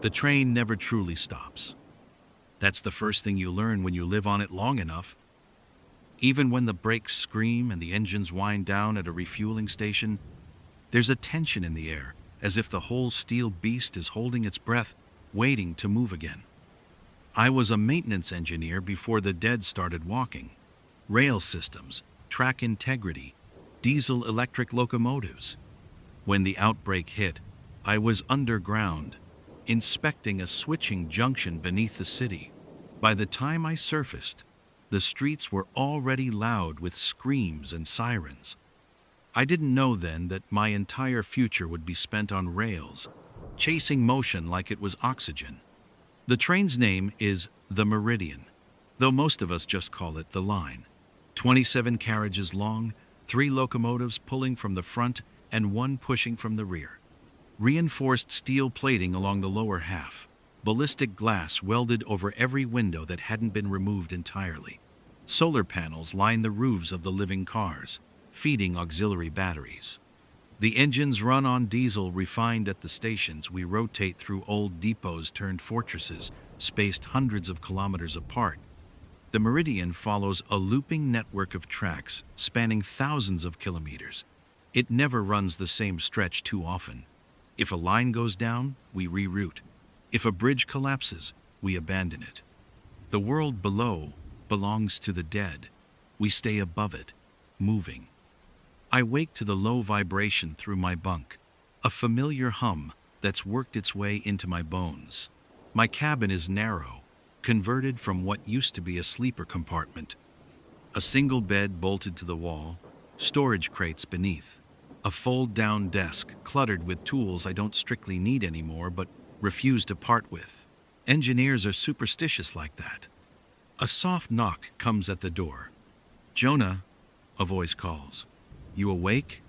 The train never truly stops. That's the first thing you learn when you live on it long enough. Even when the brakes scream and the engines wind down at a refueling station, there's a tension in the air, as if the whole steel beast is holding its breath, waiting to move again. I was a maintenance engineer before the dead started walking. Rail systems, track integrity, diesel-electric locomotives. When the outbreak hit, I was underground, inspecting a switching junction beneath the city. By the time I surfaced, the streets were already loud with screams and sirens. I didn't know then that my entire future would be spent on rails, chasing motion like it was oxygen. The train's name is the Meridian, though most of us just call it the line. 27 carriages long, 3 locomotives pulling from the front and 1 pushing from the rear. Reinforced steel plating along the lower half, ballistic glass welded over every window that hadn't been removed entirely. Solar panels line the roofs of the living cars, feeding auxiliary batteries. The engines run on diesel refined at the stations. We rotate through old depots turned fortresses, spaced hundreds of kilometers apart. The Meridian follows a looping network of tracks spanning thousands of kilometers. It never runs the same stretch too often. If a line goes down, we reroute. If a bridge collapses, we abandon it. The world below belongs to the dead. We stay above it, moving. I wake to the low vibration through my bunk, a familiar hum that's worked its way into my bones. My cabin is narrow, converted from what used to be a sleeper compartment. A single bed bolted to the wall, storage crates beneath, a fold-down desk cluttered with tools I don't strictly need anymore but refuse to part with. Engineers are superstitious like that. A soft knock comes at the door. "Jonah," a voice calls. "You awake?"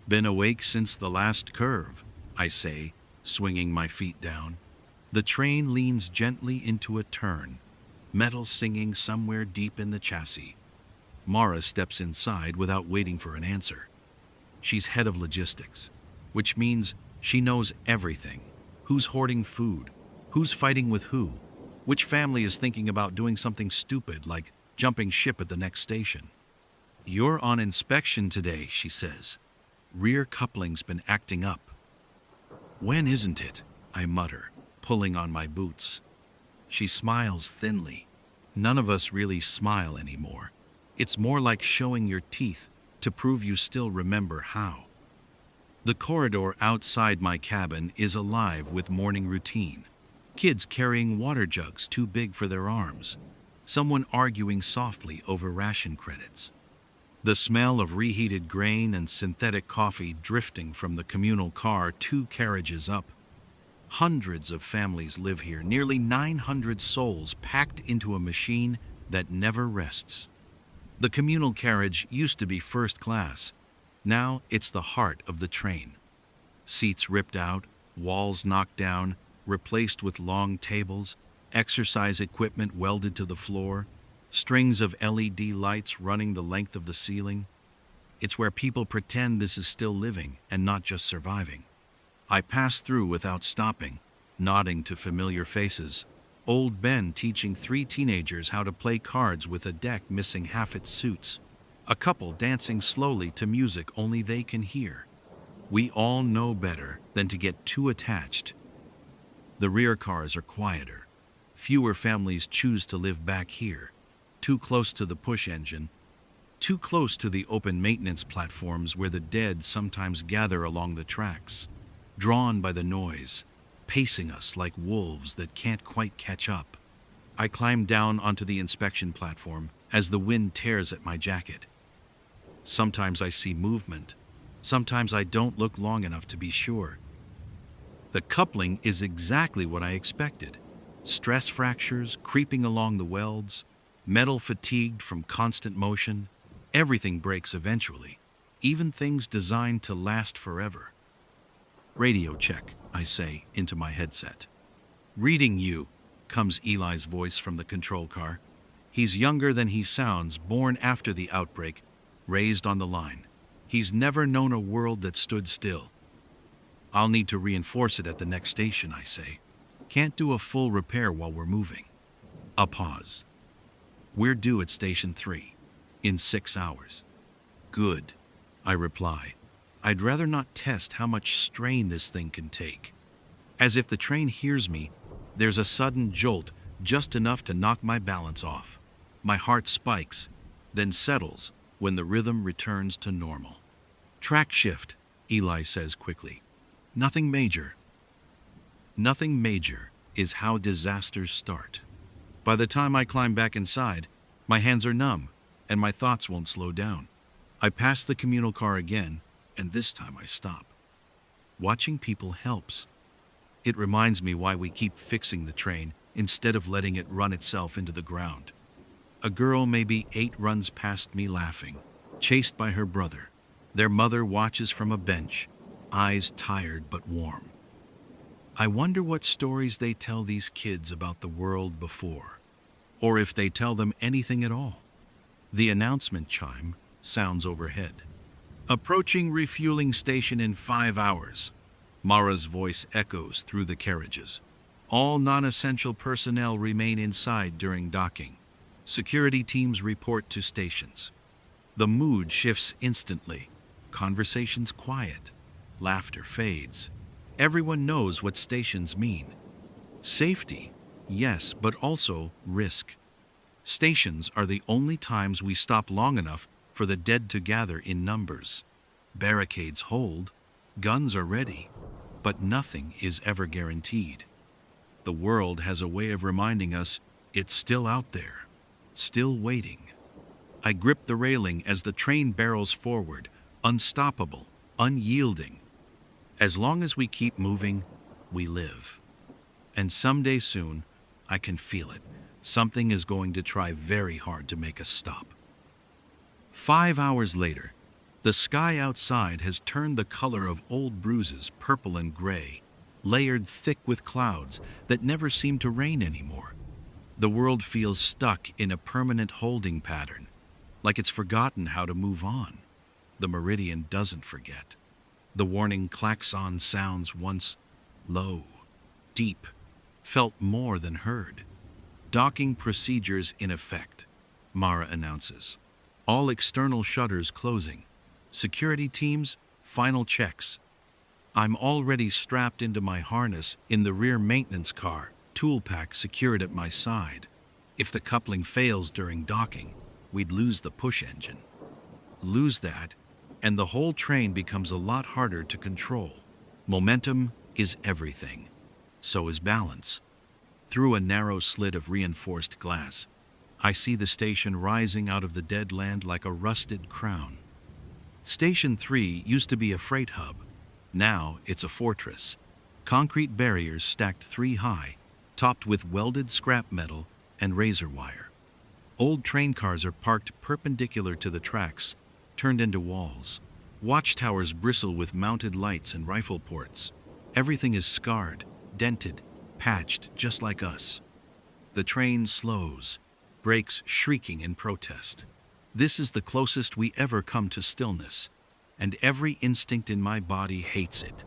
"Been awake since the last curve," I say, swinging my feet down. The train leans gently into a turn, metal singing somewhere deep in the chassis. Mara steps inside without waiting for an answer. She's head of logistics, which means she knows everything. Who's hoarding food? Who's fighting with who? Which family is thinking about doing something stupid like jumping ship at the next station? "You're on inspection today," she says. "Rear coupling's been acting up." "When isn't it?" I mutter, pulling on my boots. She smiles thinly. None of us really smile anymore. It's more like showing your teeth to prove you still remember how. The corridor outside my cabin is alive with morning routine. Kids carrying water jugs too big for their arms. Someone arguing softly over ration credits. The smell of reheated grain and synthetic coffee drifting from the communal car 2 carriages up. Hundreds of families live here, nearly 900 souls packed into a machine that never rests. The communal carriage used to be first class. Now it's the heart of the train. Seats ripped out, walls knocked down, replaced with long tables, exercise equipment welded to the floor, strings of LED lights running the length of the ceiling. It's where people pretend this is still living and not just surviving. I pass through without stopping, nodding to familiar faces. Old Ben teaching 3 teenagers how to play cards with a deck missing half its suits. A couple dancing slowly to music only they can hear. We all know better than to get too attached. The rear cars are quieter. Fewer families choose to live back here, too close to the push engine, too close to the open maintenance platforms where the dead sometimes gather along the tracks, drawn by the noise, pacing us like wolves that can't quite catch up. I climb down onto the inspection platform as the wind tears at my jacket. Sometimes I see movement. Sometimes I don't look long enough to be sure. The coupling is exactly what I expected. Stress fractures creeping along the welds, metal fatigued from constant motion. Everything breaks eventually, even things designed to last forever. "Radio check," I say into my headset. "Reading you," comes Eli's voice from the control car. He's younger than he sounds, born after the outbreak, raised on the line. He's never known a world that stood still. "I'll need to reinforce it at the next station," I say. Can't do a full repair while we're moving. A pause. We're due at Station 3 in 6 hours. Good, I reply. I'd rather not test how much strain this thing can take. As if the train hears me, there's a sudden jolt, just enough to knock my balance off. My heart spikes, then settles when the rhythm returns to normal. Track shift, Eli says quickly. Nothing major. Nothing major is how disasters start. By the time I climb back inside, my hands are numb, and my thoughts won't slow down. I pass the communal car again, and this time I stop. Watching people helps. It reminds me why we keep fixing the train instead of letting it run itself into the ground. A girl maybe 8 runs past me laughing, chased by her brother. Their mother watches from a bench, eyes tired but warm. I wonder what stories they tell these kids about the world before, or if they tell them anything at all. The announcement chime sounds overhead. Approaching refueling station in 5 hours. Mara's voice echoes through the carriages. All non-essential personnel remain inside during docking. Security teams report to stations. The mood shifts instantly. Conversations quiet. Laughter fades. Everyone knows what stations mean. Safety, yes, but also risk. Stations are the only times we stop long enough for the dead to gather in numbers. Barricades hold, guns are ready, but nothing is ever guaranteed. The world has a way of reminding us it's still out there, still waiting. I grip the railing as the train barrels forward, unstoppable, unyielding. As long as we keep moving, we live. And someday soon, I can feel it. Something is going to try very hard to make us stop. 5 hours later, the sky outside has turned the color of old bruises, purple and gray, layered thick with clouds that never seem to rain anymore. The world feels stuck in a permanent holding pattern, like it's forgotten how to move on. The Meridian doesn't forget. The warning klaxon sounds once low, deep, felt more than heard. Docking procedures in effect, Mara announces. All external shutters closing. Security teams, final checks. I'm already strapped into my harness in the rear maintenance car, tool pack secured at my side. If the coupling fails during docking, we'd lose the push engine. Lose that, and the whole train becomes a lot harder to control. Momentum is everything. So is balance. Through a narrow slit of reinforced glass, I see the station rising out of the dead land like a rusted crown. Station 3 used to be a freight hub. Now it's a fortress. Concrete barriers stacked 3 high, topped with welded scrap metal and razor wire. Old train cars are parked perpendicular to the tracks, turned into walls. Watchtowers bristle with mounted lights and rifle ports. Everything is scarred, dented, patched just like us. The train slows, brakes shrieking in protest. This is the closest we ever come to stillness, and every instinct in my body hates it.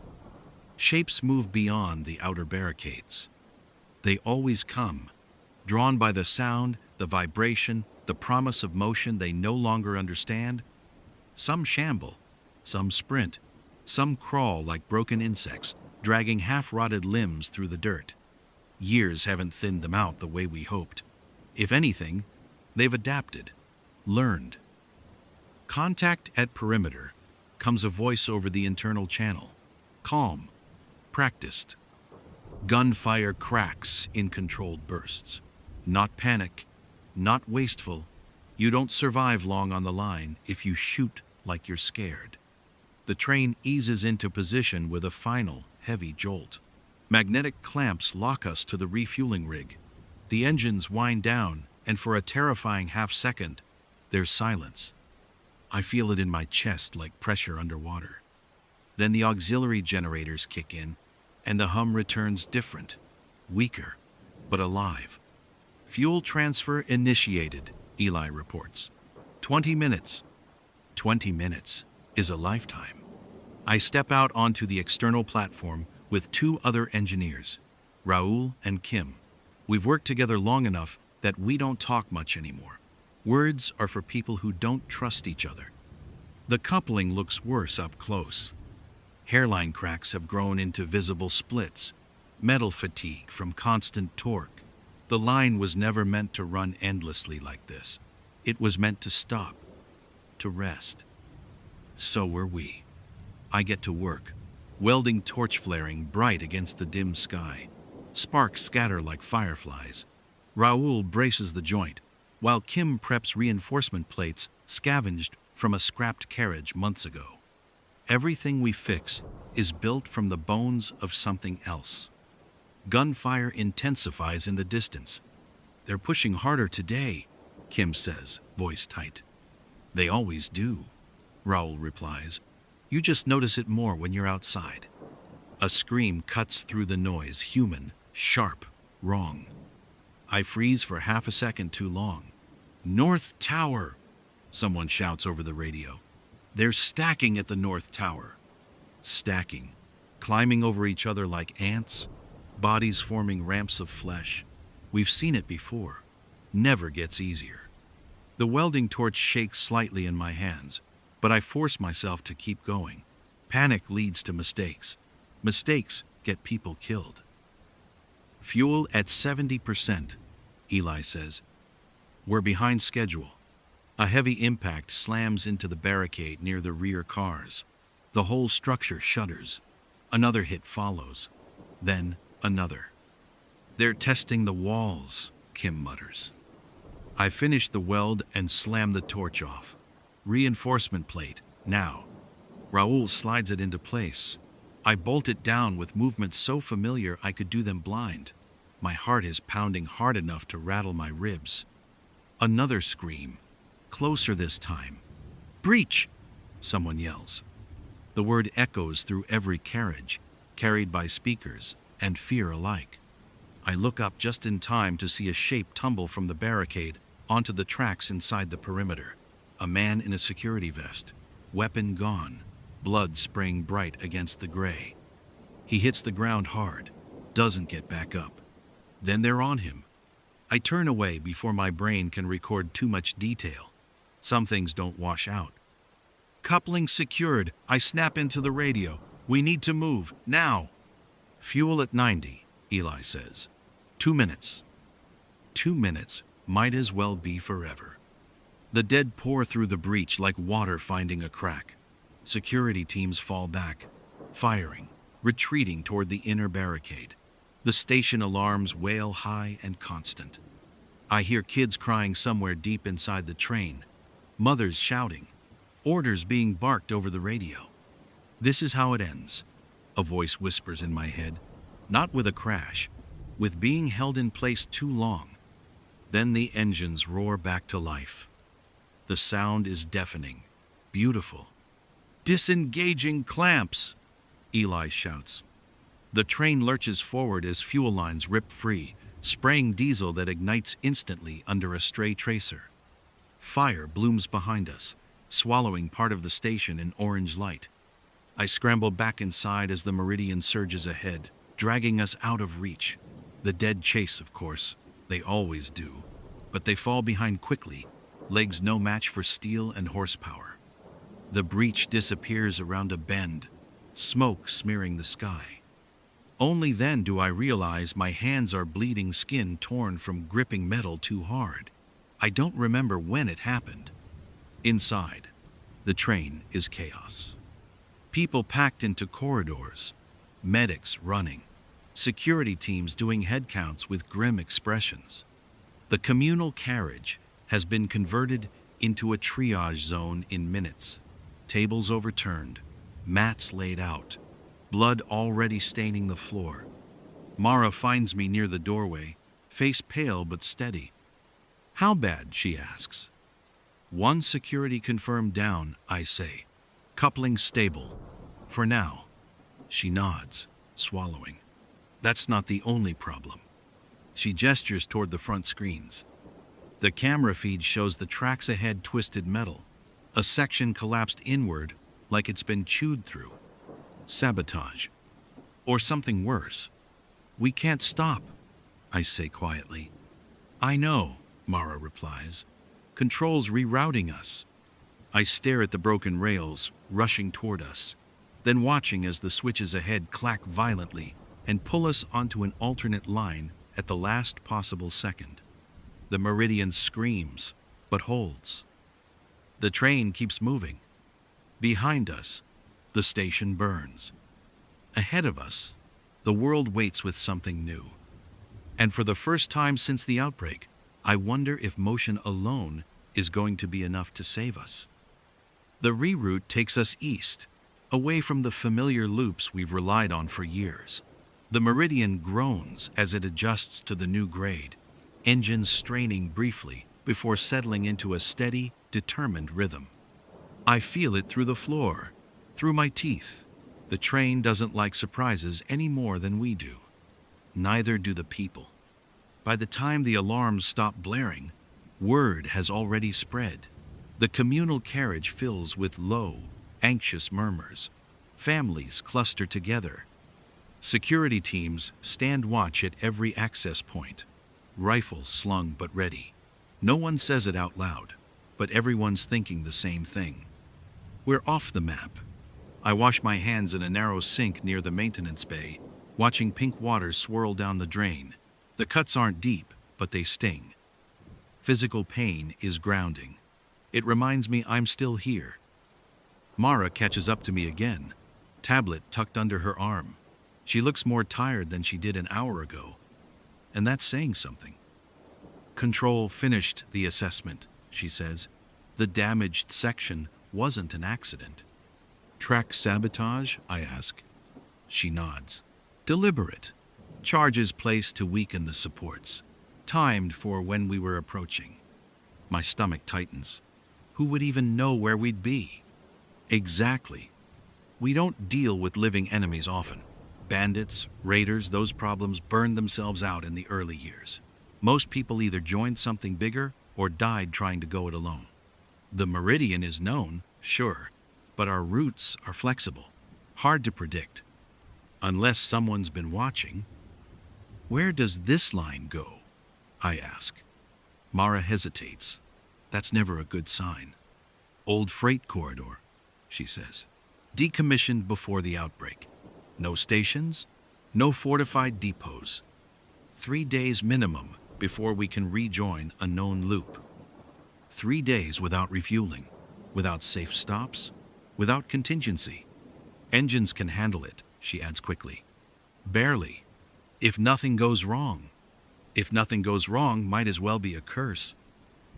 Shapes move beyond the outer barricades. They always come, drawn by the sound, the vibration, the promise of motion they no longer understand. Some shamble, some sprint, some crawl like broken insects, dragging half-rotted limbs through the dirt. Years haven't thinned them out the way we hoped. If anything, they've adapted, learned. Contact at perimeter, comes a voice over the internal channel. Calm, practiced. Gunfire cracks in controlled bursts. Not panic, not wasteful. You don't survive long on the line if you shoot like you're scared. The train eases into position with a final, heavy jolt. Magnetic clamps lock us to the refueling rig. The engines wind down, and for a terrifying half-second, there's silence. I feel it in my chest like pressure underwater. Then the auxiliary generators kick in, and the hum returns different, weaker, but alive. Fuel transfer initiated, Eli reports. 20 minutes. 20 minutes is a lifetime. I step out onto the external platform with 2 other engineers. Raoul and Kim. We've worked together long enough that we don't talk much anymore. Words are for people who don't trust each other. The coupling looks worse up close. Hairline cracks have grown into visible splits, metal fatigue from constant torque. The line was never meant to run endlessly like this. It was meant to stop, to rest. So were we. I get to work, welding torch flaring bright against the dim sky. Sparks scatter like fireflies. Raoul braces the joint, while Kim preps reinforcement plates scavenged from a scrapped carriage months ago. Everything we fix is built from the bones of something else. Gunfire intensifies in the distance. They're pushing harder today, Kim says, voice tight. They always do, Raoul replies. You just notice it more when you're outside. A scream cuts through the noise, human, sharp, wrong. I freeze for half a second too long. North Tower, someone shouts over the radio. They're stacking at the North Tower. Stacking, climbing over each other like ants, bodies forming ramps of flesh. We've seen it before. Never gets easier. The welding torch shakes slightly in my hands, but I force myself to keep going. Panic leads to mistakes. Mistakes get people killed. Fuel at 70%, Eli says. We're behind schedule. A heavy impact slams into the barricade near the rear cars. The whole structure shudders. Another hit follows. Then another. They're testing the walls, Kim mutters. I finish the weld and slam the torch off. Reinforcement plate, now. Raoul slides it into place. I bolt it down with movements so familiar I could do them blind. My heart is pounding hard enough to rattle my ribs. Another scream. Closer this time. Breach! Someone yells. The word echoes through every carriage, carried by speakers and fear alike. I look up just in time to see a shape tumble from the barricade onto the tracks inside the perimeter. A man in a security vest, weapon gone, blood spraying bright against the gray. He hits the ground hard, doesn't get back up. Then they're on him. I turn away before my brain can record too much detail. Some things don't wash out. Coupling secured, I snap into the radio. We need to move, now. Fuel at 90, Eli says. 2 minutes. 2 minutes might as well be forever. The dead pour through the breach like water finding a crack. Security teams fall back, firing, retreating toward the inner barricade. The station alarms wail high and constant. I hear kids crying somewhere deep inside the train, mothers shouting, orders being barked over the radio. This is how it ends, a voice whispers in my head, not with a crash, with being held in place too long. Then the engines roar back to life. The sound is deafening, beautiful. Disengaging clamps, Eli shouts. The train lurches forward as fuel lines rip free, spraying diesel that ignites instantly under a stray tracer. Fire blooms behind us, swallowing part of the station in orange light. I scramble back inside as the Meridian surges ahead, dragging us out of reach. The dead chase, of course. They always do. But they fall behind quickly, legs no match for steel and horsepower. The breach disappears around a bend, smoke smearing the sky. Only then do I realize my hands are bleeding, skin torn from gripping metal too hard. I don't remember when it happened. Inside, the train is chaos. People packed into corridors, medics running, security teams doing head counts with grim expressions. The communal carriage has been converted into a triage zone in minutes. Tables overturned, mats laid out, blood already staining the floor. Mara finds me near the doorway, face pale but steady. How bad, she asks. One security confirmed down, I say. Coupling stable. For now. She nods, swallowing. That's not the only problem. She gestures toward the front screens. The camera feed shows the tracks ahead twisted metal. A section collapsed inward like it's been chewed through. Sabotage. Or something worse. We can't stop, I say quietly. I know, Mara replies. Control's rerouting us. I stare at the broken rails, rushing toward us, then watching as the switches ahead clack violently and pull us onto an alternate line at the last possible second. The Meridian screams, but holds. The train keeps moving. Behind us, the station burns. Ahead of us, the world waits with something new. And for the first time since the outbreak, I wonder if motion alone is going to be enough to save us. The reroute takes us east, away from the familiar loops we've relied on for years. The Meridian groans as it adjusts to the new grade, engines straining briefly before settling into a steady, determined rhythm. I feel it through the floor, through my teeth. The train doesn't like surprises any more than we do. Neither do the people. By the time the alarms stop blaring, word has already spread. The communal carriage fills with low, anxious murmurs. Families cluster together. Security teams stand watch at every access point, rifles slung but ready. No one says it out loud, but everyone's thinking the same thing. We're off the map. I wash my hands in a narrow sink near the maintenance bay, watching pink water swirl down the drain. The cuts aren't deep, but they sting. Physical pain is grounding. It reminds me I'm still here. Mara catches up to me again, tablet tucked under her arm. She looks more tired than she did an hour ago, and that's saying something. Control finished the assessment, she says. The damaged section wasn't an accident. Track sabotage, I ask. She nods. Deliberate. Charges placed to weaken the supports. Timed for when we were approaching. My stomach tightens. Who would even know where we'd be? Exactly. We don't deal with living enemies often. Bandits, raiders, those problems burned themselves out in the early years. Most people either joined something bigger or died trying to go it alone. The Meridian is known, sure, but our routes are flexible, hard to predict. Unless someone's been watching. Where does this line go? I ask. Mara hesitates. That's never a good sign. Old freight corridor, she says. Decommissioned before the outbreak. No stations, no fortified depots. 3 days minimum before we can rejoin a known loop. 3 days without refueling, without safe stops, without contingency. Engines can handle it, she adds quickly. Barely. If nothing goes wrong. If nothing goes wrong, might as well be a curse.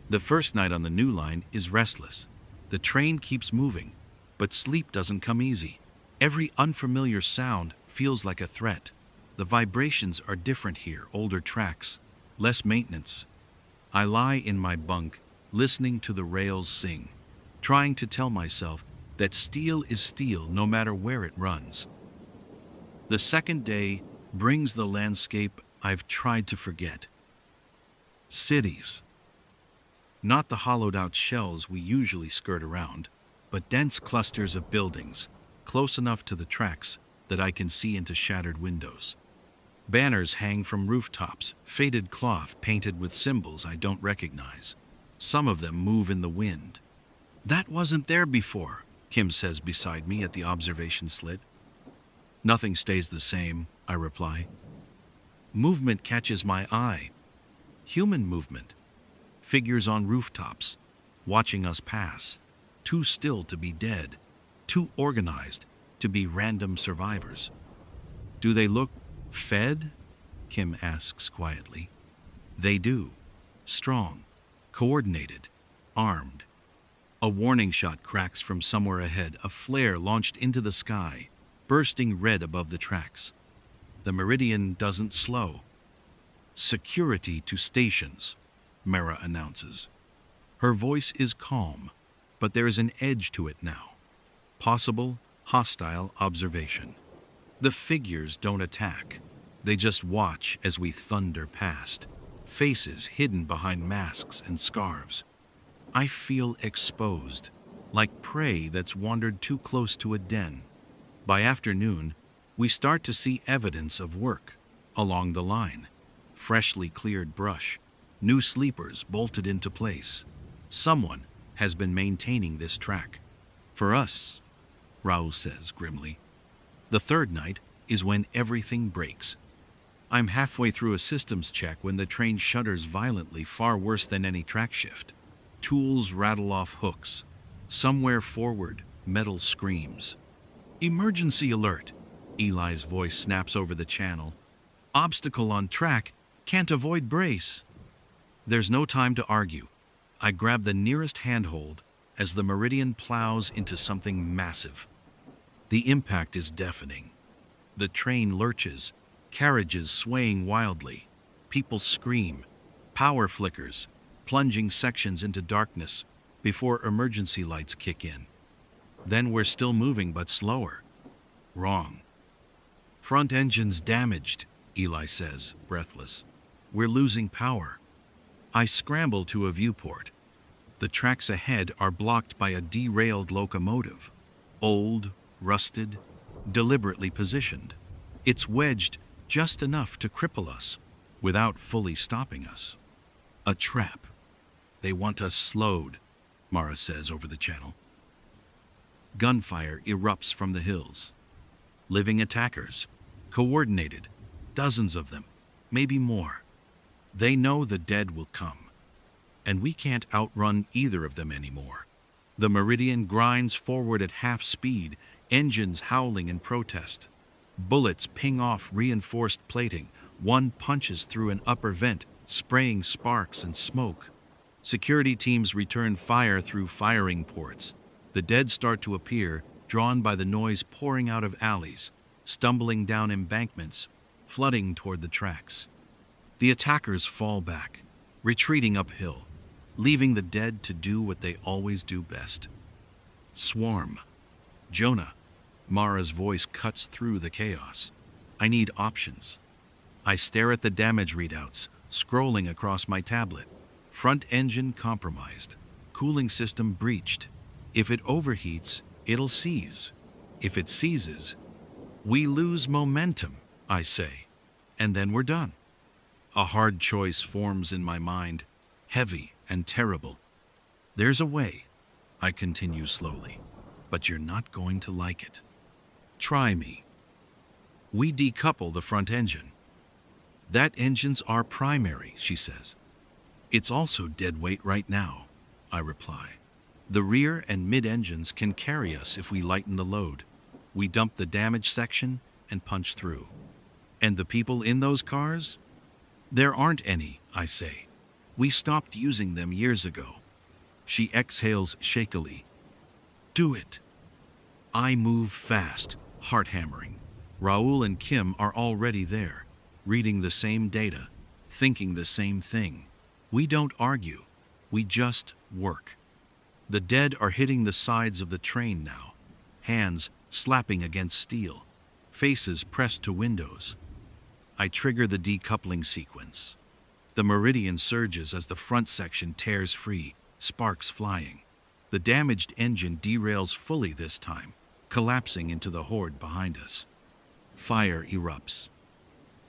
The first night on the new line is restless. The train keeps moving, but sleep doesn't come easy. Every unfamiliar sound feels like a threat. The vibrations are different here, older tracks, less maintenance. I lie in my bunk, listening to the rails sing, trying to tell myself that steel is steel no matter where it runs. The second day brings the landscape I've tried to forget. Cities. Not the hollowed-out shells we usually skirt around, but dense clusters of buildings, close enough to the tracks that I can see into shattered windows. Banners hang from rooftops, faded cloth painted with symbols I don't recognize. Some of them move in the wind. That wasn't there before, Kim says beside me at the observation slit. Nothing stays the same, I reply. Movement catches my eye. Human movement. Figures on rooftops, watching us pass. Too still to be dead. Too organized to be random survivors. Do they look fed? Kim asks quietly. They do. Strong, coordinated, armed. A warning shot cracks from somewhere ahead, a flare launched into the sky, bursting red above the tracks. The Meridian doesn't slow. Security to stations, Mara announces. Her voice is calm, but there is an edge to it now. Possible, hostile observation. The figures don't attack. They just watch as we thunder past, faces hidden behind masks and scarves. I feel exposed, like prey that's wandered too close to a den. By afternoon, we start to see evidence of work. Along the line, freshly cleared brush, new sleepers bolted into place. Someone has been maintaining this track. For us, Raoul says grimly, the third night is when everything breaks. I'm halfway through a systems check when the train shudders violently, far worse than any track shift. Tools rattle off hooks. Somewhere forward, metal screams. Emergency alert! Eli's voice snaps over the channel. Obstacle on track, can't avoid brace. There's no time to argue. I grab the nearest handhold as the Meridian plows into something massive. The impact is deafening. The train lurches, carriages swaying wildly. People scream. Power flickers, plunging sections into darkness before emergency lights kick in. Then we're still moving but slower. Wrong. Front engine's damaged, Eli says, breathless. We're losing power. I scramble to a viewport. The tracks ahead are blocked by a derailed locomotive. Old, rusted, deliberately positioned. It's wedged just enough to cripple us, without fully stopping us. A trap. They want us slowed, Mara says over the channel. Gunfire erupts from the hills. Living attackers, coordinated, dozens of them, maybe more. They know the dead will come, and we can't outrun either of them anymore. The Meridian grinds forward at half speed, engines howling in protest. Bullets ping off reinforced plating. One punches through an upper vent, spraying sparks and smoke. Security teams return fire through firing ports. The dead start to appear, drawn by the noise pouring out of alleys, stumbling down embankments, flooding toward the tracks. The attackers fall back, retreating uphill, leaving the dead to do what they always do best. Swarm. Jonah. Mara's voice cuts through the chaos. I need options. I stare at the damage readouts, scrolling across my tablet. Front engine compromised. Cooling system breached. If it overheats, it'll seize. If it seizes, we lose momentum, I say. And then we're done. A hard choice forms in my mind, heavy and terrible. There's a way, I continue slowly, but you're not going to like it. Try me. We decouple the front engine. That engine's our primary, she says. It's also dead weight right now, I reply. The rear and mid-engines can carry us if we lighten the load. We dump the damaged section and punch through. And the people in those cars? There aren't any, I say. We stopped using them years ago. She exhales shakily. Do it. I move fast, heart hammering. Raoul and Kim are already there, reading the same data, thinking the same thing. We don't argue. We just work. The dead are hitting the sides of the train now, hands slapping against steel, faces pressed to windows. I trigger the decoupling sequence. The Meridian surges as the front section tears free, sparks flying. The damaged engine derails fully this time, collapsing into the horde behind us. Fire erupts.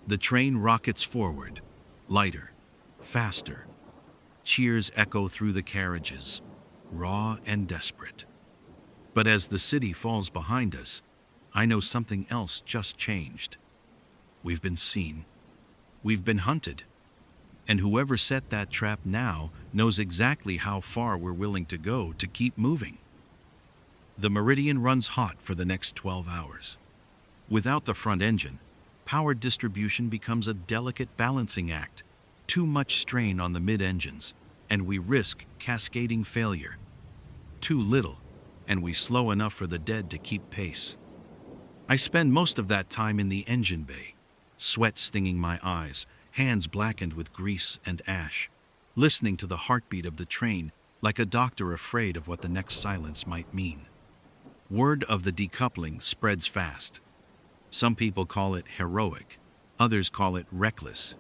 The train rockets forward, lighter, faster. Cheers echo through the carriages, raw and desperate. But as the city falls behind us, I know something else just changed. We've been seen. We've been hunted. And whoever set that trap now knows exactly how far we're willing to go to keep moving. The Meridian runs hot for the next 12 hours. Without the front engine, power distribution becomes a delicate balancing act. Too much strain on the mid-engines, and we risk cascading failure. Too little, and we slow enough for the dead to keep pace. I spend most of that time in the engine bay, sweat stinging my eyes, hands blackened with grease and ash, listening to the heartbeat of the train like a doctor afraid of what the next silence might mean. Word of the decoupling spreads fast. Some people call it heroic, others call it reckless.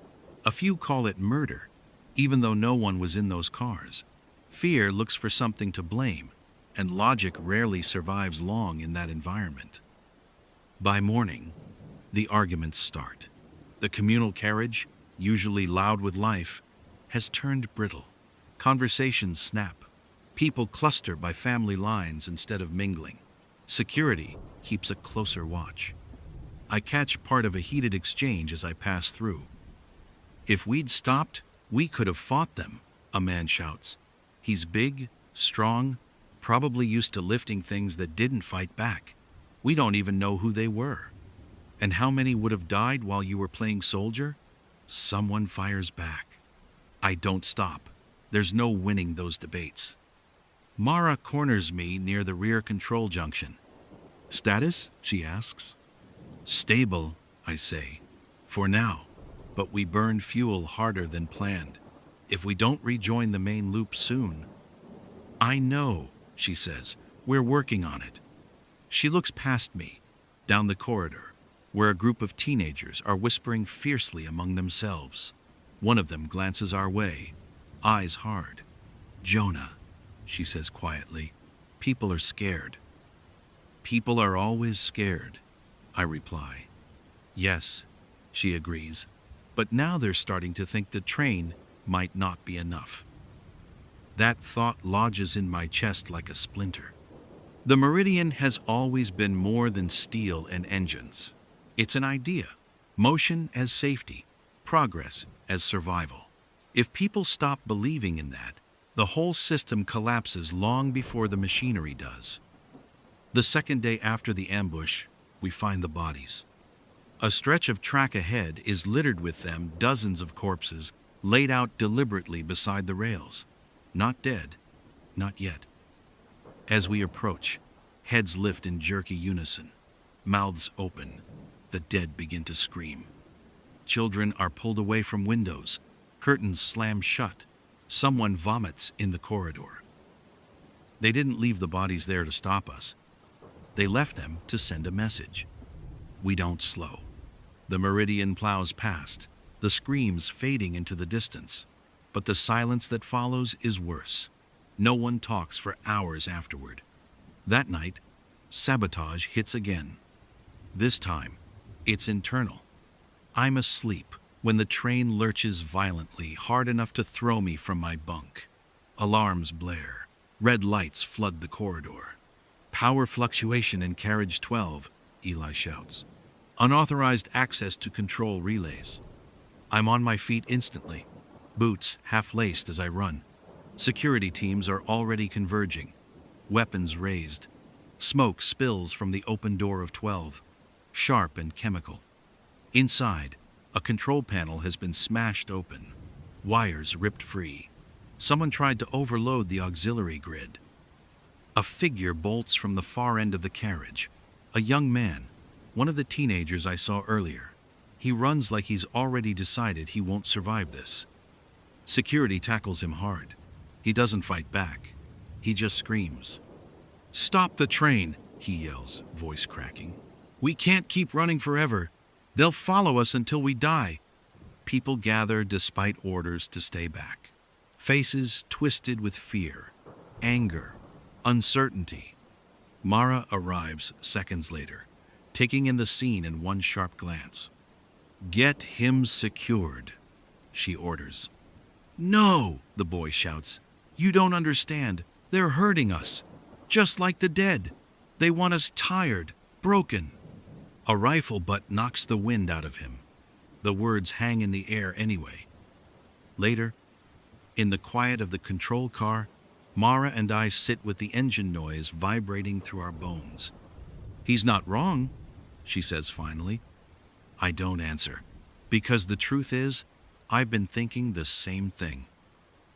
A few call it murder, even though no one was in those cars. Fear looks for something to blame, and logic rarely survives long in that environment. By morning, the arguments start. The communal carriage, usually loud with life, has turned brittle. Conversations snap. People cluster by family lines instead of mingling. Security keeps a closer watch. I catch part of a heated exchange as I pass through. "If we'd stopped, we could have fought them," a man shouts. He's big, strong, probably used to lifting things that didn't fight back. We don't even know who they were. "And how many would have died while you were playing soldier?" Someone fires back. I don't stop. There's no winning those debates. Mara corners me near the rear control junction. "Status?" she asks. "Stable," I say. "For now. But we burn fuel harder than planned. If we don't rejoin the main loop soon..." "I know," she says. "We're working on it." She looks past me, down the corridor, where a group of teenagers are whispering fiercely among themselves. One of them glances our way, eyes hard. "Jonah," she says quietly, "people are scared." "People are always scared," I reply. "Yes," she agrees, "but now they're starting to think the train might not be enough." That thought lodges in my chest like a splinter. The Meridian has always been more than steel and engines. It's an idea, motion as safety, progress as survival. If people stop believing in that, the whole system collapses long before the machinery does. The second day after the ambush, we find the bodies. A stretch of track ahead is littered with them, dozens of corpses laid out deliberately beside the rails. Not dead, not yet. As we approach, heads lift in jerky unison, mouths open, the dead begin to scream. Children are pulled away from windows, curtains slam shut, someone vomits in the corridor. They didn't leave the bodies there to stop us. They left them to send a message. We don't slow. The Meridian plows past, the screams fading into the distance. But the silence that follows is worse. No one talks for hours afterward. That night, Sabotage hits again. This time, it's internal. I'm asleep when the train lurches violently, hard enough to throw me from my bunk. Alarms blare. Red lights flood the corridor. "Power fluctuation in carriage 12, Eli shouts. "Unauthorized access to control relays." I'm on my feet instantly, boots half-laced as I run. Security teams are already converging, weapons raised. Smoke spills from the open door of 12, sharp and chemical. Inside, a control panel has been smashed open, wires ripped free. Someone tried to overload the auxiliary grid. A figure bolts from the far end of the carriage. A young man, one of the teenagers I saw earlier. He runs like he's already decided he won't survive this. Security tackles him hard. He doesn't fight back. He just screams. "Stop the train," he yells, voice cracking. "We can't keep running forever. They'll follow us until we die." People gather despite orders to stay back. Faces twisted with fear, anger, uncertainty. Mara arrives seconds later, taking in the scene in one sharp glance. "Get him secured," she orders. "No," the boy shouts. "You don't understand. They're hurting us. Just like the dead. They want us tired, broken." A rifle butt knocks the wind out of him. The words hang in the air anyway. Later, in the quiet of the control car, Mara and I sit with the engine noise vibrating through our bones. "He's not wrong," she says finally. I don't answer, because the truth is, I've been thinking the same thing.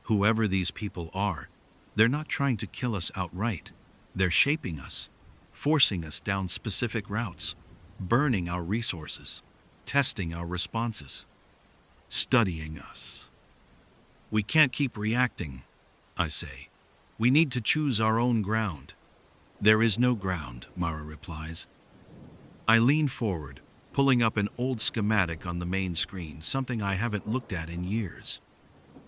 Whoever these people are, they're not trying to kill us outright. They're shaping us, forcing us down specific routes, burning our resources, testing our responses, studying us. "We can't keep reacting," I say. "We need to choose our own ground." "There is no ground," Mara replies. I lean forward, pulling up an old schematic on the main screen, something I haven't looked at in years.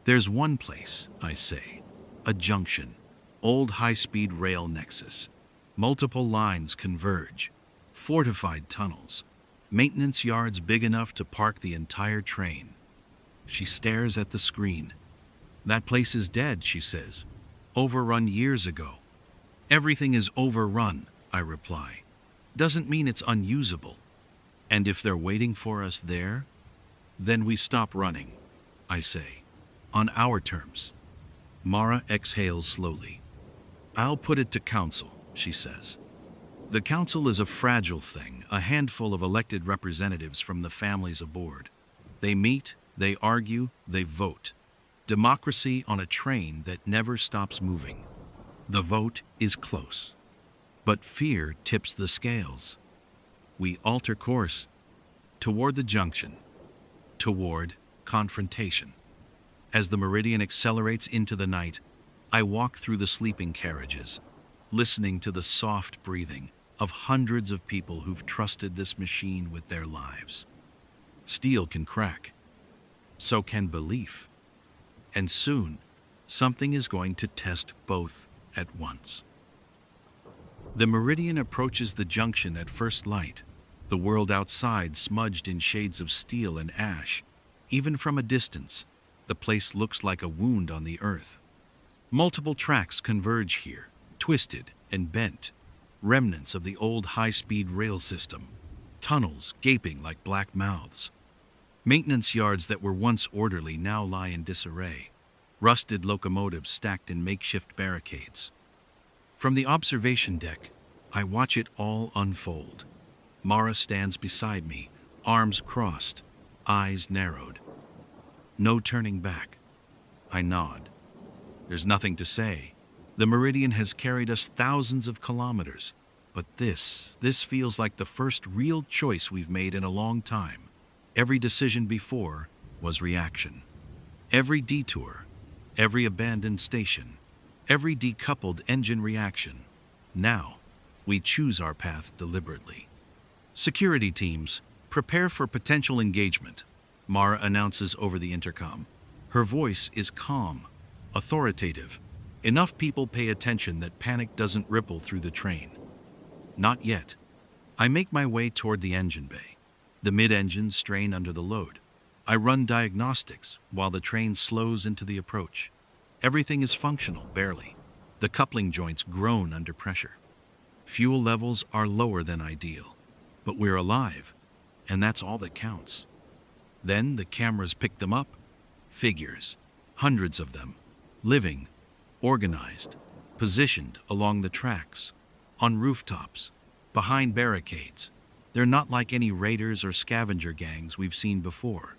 "There's one place," I say. "A junction. Old high-speed rail nexus. Multiple lines converge. Fortified tunnels. Maintenance yards big enough to park the entire train. She stares at the screen. That place is dead, she says. Overrun years ago. Everything is overrun, I reply. Doesn't mean it's unusable. And if they're waiting for us there, then we stop running, I say. On our terms. Mara exhales slowly. I'll put it to council, she says. The council is a fragile thing, a handful of elected representatives from the families aboard. They meet, they argue, they vote. Democracy on a train that never stops moving. The vote is close. But fear tips the scales. We alter course toward the junction, toward confrontation. As the Meridian accelerates into the night, I walk through the sleeping carriages, listening to the soft breathing of hundreds of people who've trusted this machine with their lives. Steel can crack. So can belief. And soon, something is going to test both at once. The Meridian approaches the junction at first light, the world outside smudged in shades of steel and ash. Even from a distance, the place looks like a wound on the earth. Multiple tracks converge here, twisted and bent, remnants of the old high-speed rail system, tunnels gaping like black mouths. Maintenance yards that were once orderly now lie in disarray, rusted locomotives stacked in makeshift barricades. From the observation deck, I watch it all unfold. Mara stands beside me, arms crossed, eyes narrowed. No turning back. I nod. There's nothing to say. The Meridian has carried us thousands of kilometers, but this feels like the first real choice we've made in a long time. Every decision before was reaction. Every detour, every abandoned station, every decoupled engine reaction. Now, we choose our path deliberately. Security teams, prepare for potential engagement, Mara announces over the intercom. Her voice is calm, authoritative. Enough people pay attention that panic doesn't ripple through the train. Not yet. I make my way toward the engine bay. The mid-engines strain under the load. I run diagnostics while the train slows into the approach. Everything is functional, barely. The coupling joints groan under pressure. Fuel levels are lower than ideal, but we're alive, and that's all that counts. Then the cameras pick them up. Figures, hundreds of them, living, organized, positioned along the tracks, on rooftops, behind barricades. They're not like any raiders or scavenger gangs we've seen before.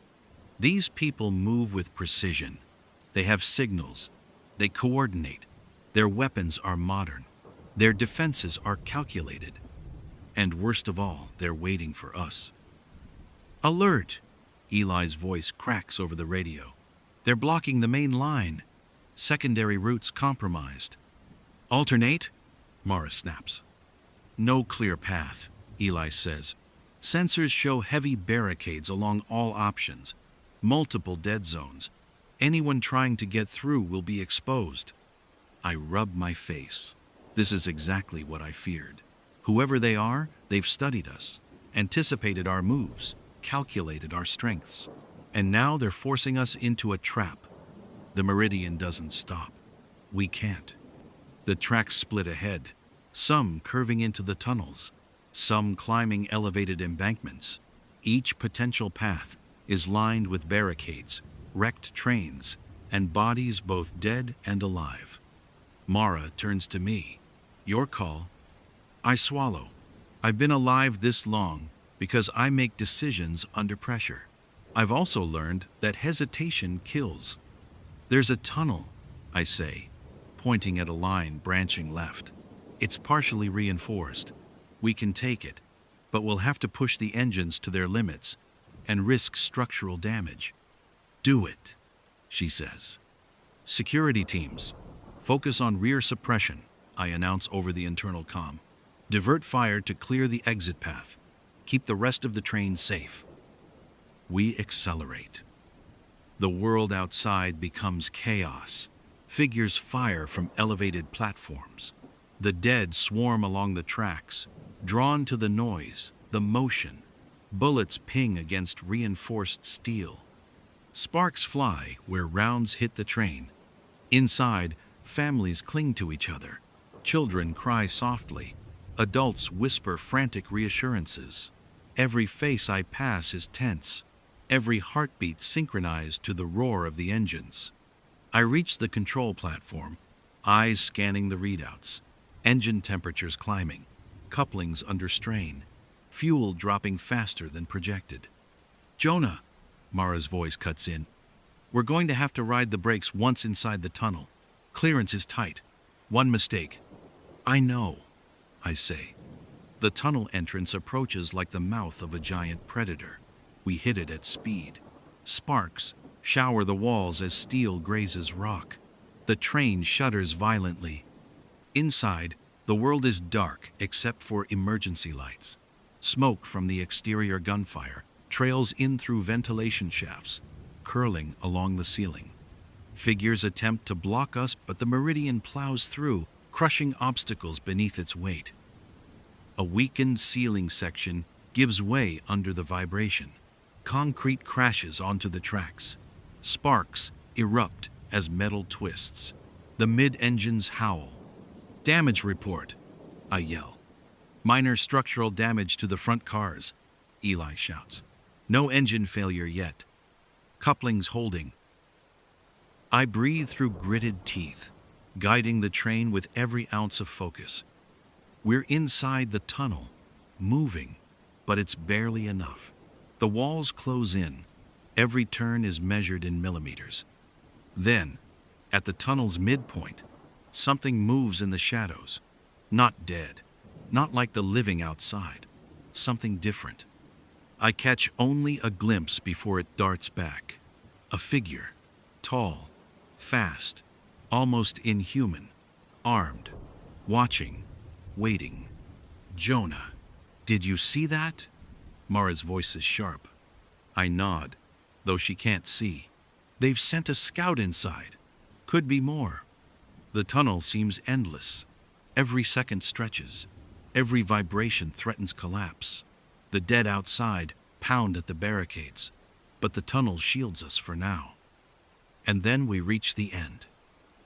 These people move with precision. They have signals. They coordinate. Their weapons are modern. Their defenses are calculated. And worst of all, they're waiting for us. Alert! Eli's voice cracks over the radio. They're blocking the main line. Secondary routes compromised. Alternate? Mara snaps. No clear path, Eli says. Sensors show heavy barricades along all options. Multiple dead zones. Anyone trying to get through will be exposed. I rub my face. This is exactly what I feared. Whoever they are, they've studied us, anticipated our moves, calculated our strengths. And now they're forcing us into a trap. The Meridian doesn't stop. We can't. The tracks split ahead, some curving into the tunnels, some climbing elevated embankments. Each potential path is lined with barricades, wrecked trains, and bodies both dead and alive. Mara turns to me. Your call. I swallow. I've been alive this long because I make decisions under pressure. I've also learned that hesitation kills. There's a tunnel, I say, pointing at a line branching left. It's partially reinforced. We can take it, but we'll have to push the engines to their limits and risk structural damage. Do it, she says. Security teams, focus on rear suppression, I announce over the internal comm. Divert fire to clear the exit path. Keep the rest of the train safe. We accelerate. The world outside becomes chaos. Figures fire from elevated platforms. The dead swarm along the tracks, drawn to the noise, the motion. Bullets ping against reinforced steel. Sparks fly where rounds hit the train. Inside, families cling to each other. Children cry softly. Adults whisper frantic reassurances. Every face I pass is tense. Every heartbeat synchronized to the roar of the engines. I reach the control platform, eyes scanning the readouts. Engine temperatures climbing, couplings under strain, fuel dropping faster than projected. "Jonah," Mara's voice cuts in, "we're going to have to ride the brakes once inside the tunnel. Clearance is tight. One mistake." "I know," I say. The tunnel entrance approaches like the mouth of a giant predator. We hit it at speed. Sparks shower the walls as steel grazes rock. The train shudders violently. Inside, the world is dark except for emergency lights. Smoke from the exterior gunfire trails in through ventilation shafts, curling along the ceiling. Figures attempt to block us, but the Meridian plows through, crushing obstacles beneath its weight. A weakened ceiling section gives way under the vibration. Concrete crashes onto the tracks. Sparks erupt as metal twists. The mid-engines howl. "Damage report," I yell. "Minor structural damage to the front cars," Eli shouts. "No engine failure yet. Couplings holding." I breathe through gritted teeth, guiding the train with every ounce of focus. We're inside the tunnel, moving, but it's barely enough. The walls close in. Every turn is measured in millimeters. Then, at the tunnel's midpoint, something moves in the shadows. Not dead, not like the living outside. Something different. I catch only a glimpse before it darts back. A figure, tall, fast, almost inhuman, armed, watching, waiting. "Jonah, did you see that?" Mara's voice is sharp. I nod, though she can't see. "They've sent a scout inside. Could be more." The tunnel seems endless. Every second stretches. Every vibration threatens collapse. The dead outside pound at the barricades, but the tunnel shields us for now. And then we reach the end.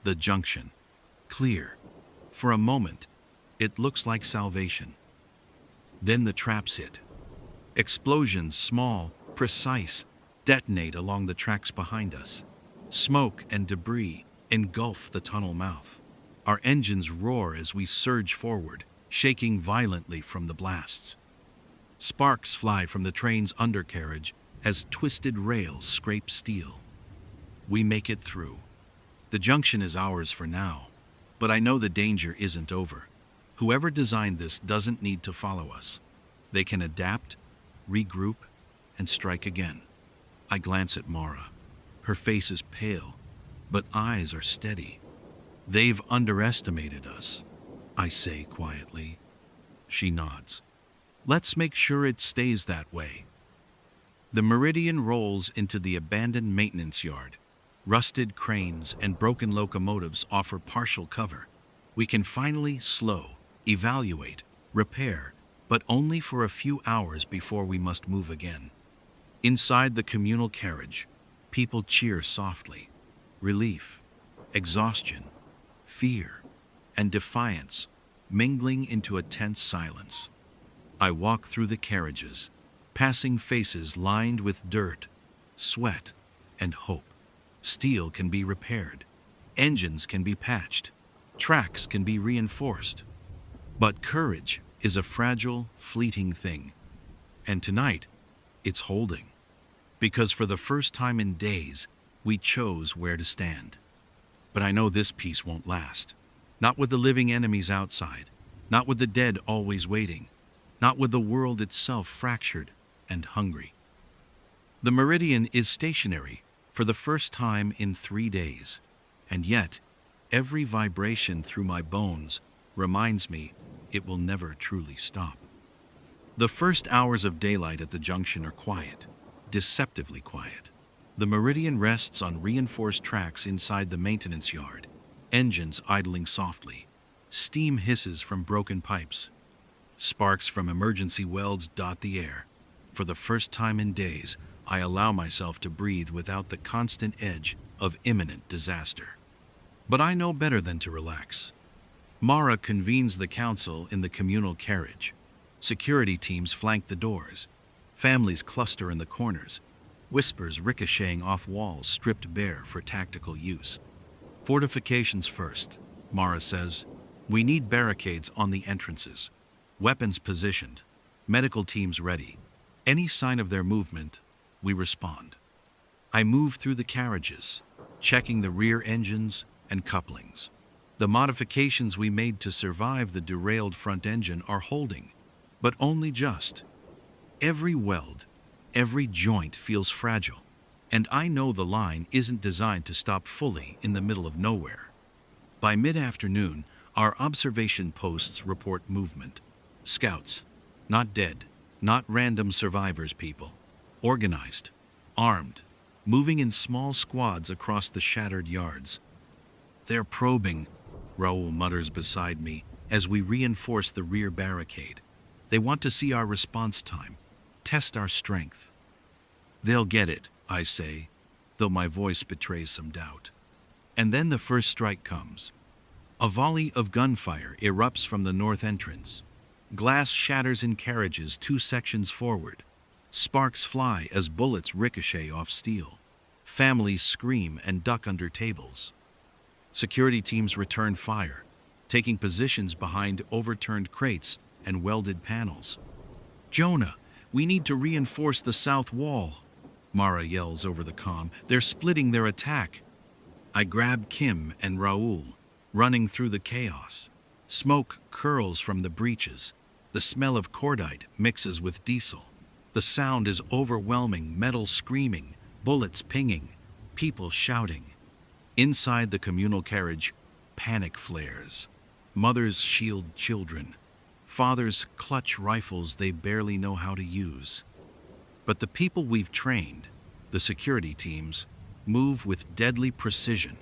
The junction. Clear. For a moment, it looks like salvation. Then the traps hit. Explosions, small, precise, detonate along the tracks behind us. Smoke and debris engulf the tunnel mouth. Our engines roar as we surge forward, shaking violently from the blasts. Sparks fly from the train's undercarriage as twisted rails scrape steel. We make it through. The junction is ours for now, but I know the danger isn't over. Whoever designed this doesn't need to follow us. They can adapt, regroup, and strike again. I glance at Mara. Her face is pale, but eyes are steady. "They've underestimated us," I say quietly. She nods. "Let's make sure it stays that way." The Meridian rolls into the abandoned maintenance yard. Rusted cranes and broken locomotives offer partial cover. We can finally slow, evaluate, repair, but only for a few hours before we must move again. Inside the communal carriage, people cheer softly. Relief, exhaustion, fear, and defiance mingling into a tense silence. I walk through the carriages, passing faces lined with dirt, sweat, and hope. Steel can be repaired. Engines can be patched. Tracks can be reinforced. But courage is a fragile, fleeting thing. And tonight, it's holding. Because for the first time in days, we chose where to stand. But I know this peace won't last. Not with the living enemies outside. Not with the dead always waiting. Not with the world itself fractured and hungry. The Meridian is stationary for the first time in 3 days. And yet, every vibration through my bones reminds me it will never truly stop. The first hours of daylight at the junction are quiet, deceptively quiet. The Meridian rests on reinforced tracks inside the maintenance yard, engines idling softly. Steam hisses from broken pipes. Sparks from emergency welds dot the air. For the first time in days, I allow myself to breathe without the constant edge of imminent disaster. But I know better than to relax. Mara convenes the council in the communal carriage. Security teams flank the doors. Families cluster in the corners, whispers ricocheting off walls stripped bare for tactical use. Fortifications first, Mara says. We need barricades on the entrances, weapons positioned, medical teams ready. Any sign of their movement, we respond. I move through the carriages, checking the rear engines and couplings. The modifications we made to survive the derailed front engine are holding, but only just. Every weld, every joint feels fragile, and I know the line isn't designed to stop fully in the middle of nowhere. By mid-afternoon, our observation posts report movement. Scouts, not dead, not random survivors people. Organized, armed, moving in small squads across the shattered yards. They're probing, Raoul mutters beside me as we reinforce the rear barricade. They want to see our response time, test our strength. They'll get it, I say, though my voice betrays some doubt. And then the first strike comes. A volley of gunfire erupts from the north entrance. Glass shatters in carriages 2 sections forward. Sparks fly as bullets ricochet off steel. Families scream and duck under tables. Security teams return fire, taking positions behind overturned crates and welded panels. Jonah, we need to reinforce the south wall, Mara yells over the comm. They're splitting their attack. I grab Kim and Raoul, running through the chaos. Smoke curls from the breaches. The smell of cordite mixes with diesel. The sound is overwhelming, metal screaming, bullets pinging, people shouting. Inside the communal carriage, panic flares. Mothers shield children. Fathers clutch rifles they barely know how to use. But the people we've trained, the security teams, move with deadly precision,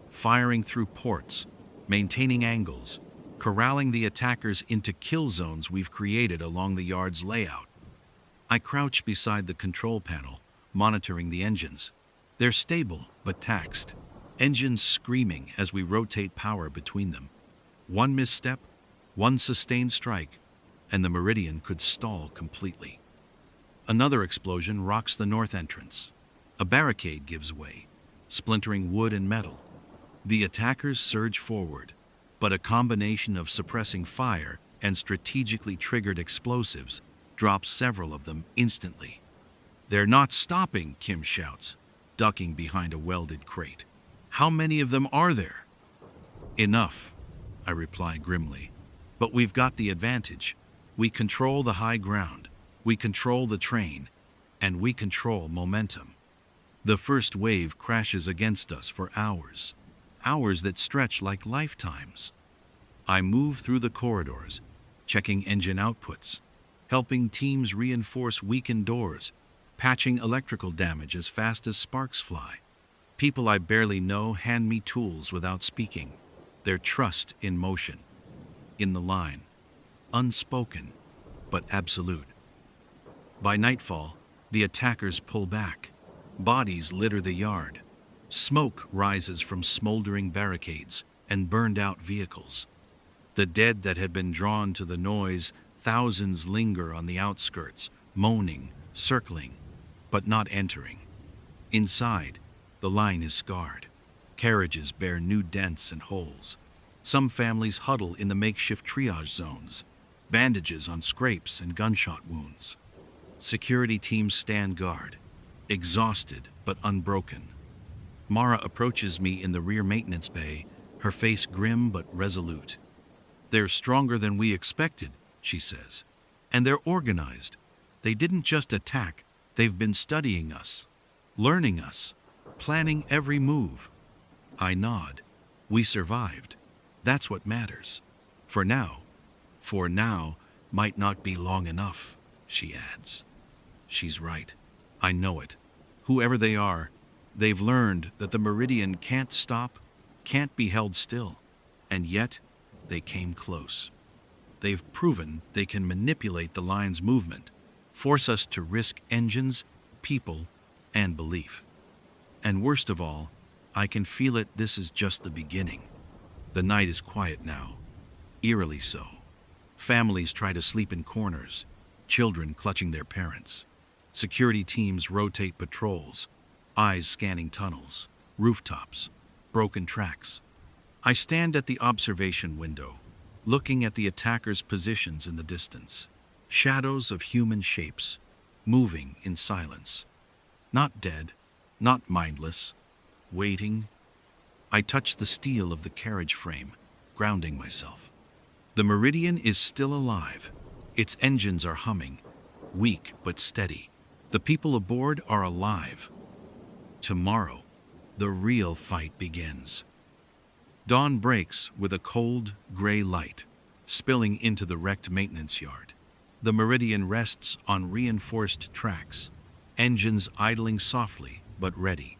firing through ports, maintaining angles, corralling the attackers into kill zones we've created along the yard's layout. I crouch beside the control panel, monitoring the engines. They're stable but taxed, engines screaming as we rotate power between them. One misstep, one sustained strike, and the Meridian could stall completely. Another explosion rocks the north entrance. A barricade gives way, splintering wood and metal. The attackers surge forward, but a combination of suppressing fire and strategically triggered explosives drops several of them instantly. They're not stopping, Kim shouts, ducking behind a welded crate. How many of them are there? Enough, I reply grimly. But we've got the advantage. We control the high ground, we control the train, and we control momentum. The first wave crashes against us for hours, hours that stretch like lifetimes. I move through the corridors, checking engine outputs, helping teams reinforce weakened doors, patching electrical damage as fast as sparks fly. People I barely know hand me tools without speaking, their trust in motion. In the line, unspoken, but absolute. By nightfall, the attackers pull back. Bodies litter the yard. Smoke rises from smoldering barricades and burned-out vehicles. The dead that had been drawn to the noise, thousands linger on the outskirts, moaning, circling, but not entering. Inside, the line is scarred. Carriages bear new dents and holes. Some families huddle in the makeshift triage zones, bandages on scrapes and gunshot wounds. Security teams stand guard, exhausted but unbroken. Mara approaches me in the rear maintenance bay, her face grim but resolute. They're stronger than we expected, she says. And they're organized. They didn't just attack, they've been studying us, learning us, planning every move. I nod. We survived. That's what matters. For now might not be long enough, she adds. She's right. I know it. Whoever they are, they've learned that the Meridian can't stop, can't be held still. And yet, they came close. They've proven they can manipulate the line's movement, force us to risk engines, people, and belief. And worst of all, I can feel it, this is just the beginning. The night is quiet now, eerily so. Families try to sleep in corners, children clutching their parents. Security teams rotate patrols, eyes scanning tunnels, rooftops, broken tracks. I stand at the observation window, looking at the attackers' positions in the distance. Shadows of human shapes, moving in silence. Not dead, not mindless, waiting. I touch the steel of the carriage frame, grounding myself. The Meridian is still alive. Its engines are humming, weak but steady. The people aboard are alive. Tomorrow, the real fight begins. Dawn breaks with a cold, gray light, spilling into the wrecked maintenance yard. The Meridian rests on reinforced tracks, engines idling softly but ready.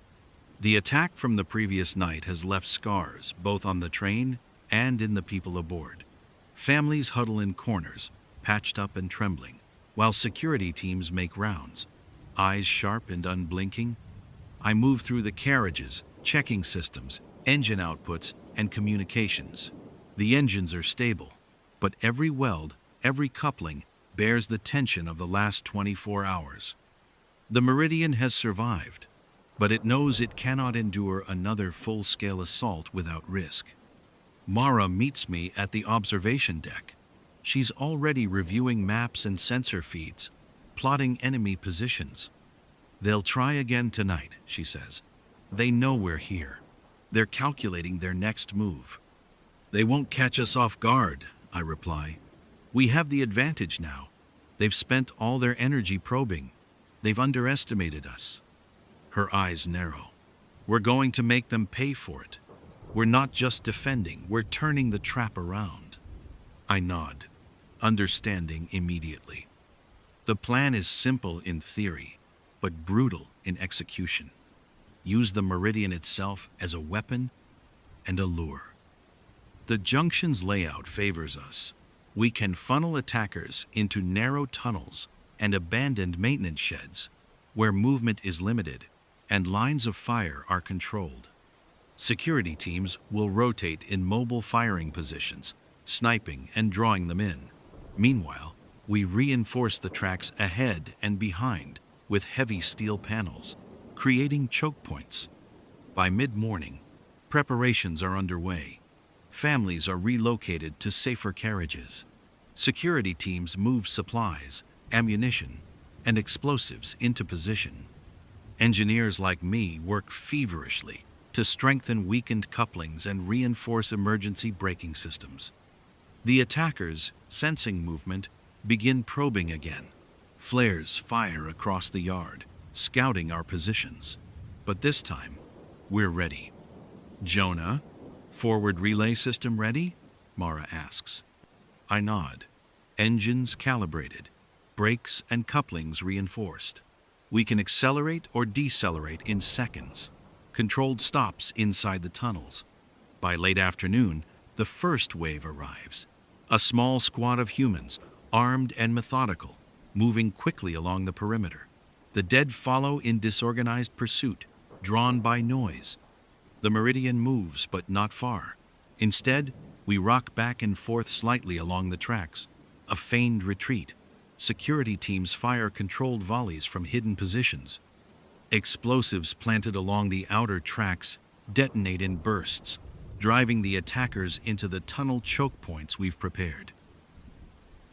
The attack from the previous night has left scars both on the train and in the people aboard. Families huddle in corners, patched up and trembling, while security teams make rounds. Eyes sharp and unblinking, I move through the carriages, checking systems, engine outputs, and communications. The engines are stable, but every weld, every coupling, bears the tension of the last 24 hours. The Meridian has survived, but it knows it cannot endure another full-scale assault without risk. Mara meets me at the observation deck. She's already reviewing maps and sensor feeds, plotting enemy positions. They'll try again tonight, she says. They know we're here. They're calculating their next move. They won't catch us off guard, I reply. We have the advantage now. They've spent all their energy probing. They've underestimated us. Her eyes narrow. We're going to make them pay for it. We're not just defending, we're turning the trap around. I nod, understanding immediately. The plan is simple in theory, but brutal in execution. Use the Meridian itself as a weapon and a lure. The junction's layout favors us. We can funnel attackers into narrow tunnels and abandoned maintenance sheds, where movement is limited and lines of fire are controlled. Security teams will rotate in mobile firing positions, sniping and drawing them in. Meanwhile, we reinforce the tracks ahead and behind with heavy steel panels, creating choke points. By mid-morning, preparations are underway. Families are relocated to safer carriages. Security teams move supplies, ammunition, and explosives into position. Engineers like me work feverishly to strengthen weakened couplings and reinforce emergency braking systems. The attackers, sensing movement, begin probing again. Flares fire across the yard, scouting our positions. But this time, we're ready. Jonah, forward relay system ready? Mara asks. I nod. Engines calibrated, brakes and couplings reinforced. We can accelerate or decelerate in seconds. Controlled stops inside the tunnels. By late afternoon, the first wave arrives. A small squad of humans, armed and methodical, moving quickly along the perimeter. The dead follow in disorganized pursuit, drawn by noise. The Meridian moves, but not far. Instead, we rock back and forth slightly along the tracks, a feigned retreat. Security teams fire controlled volleys from hidden positions. Explosives planted along the outer tracks detonate in bursts, driving the attackers into the tunnel choke points we've prepared.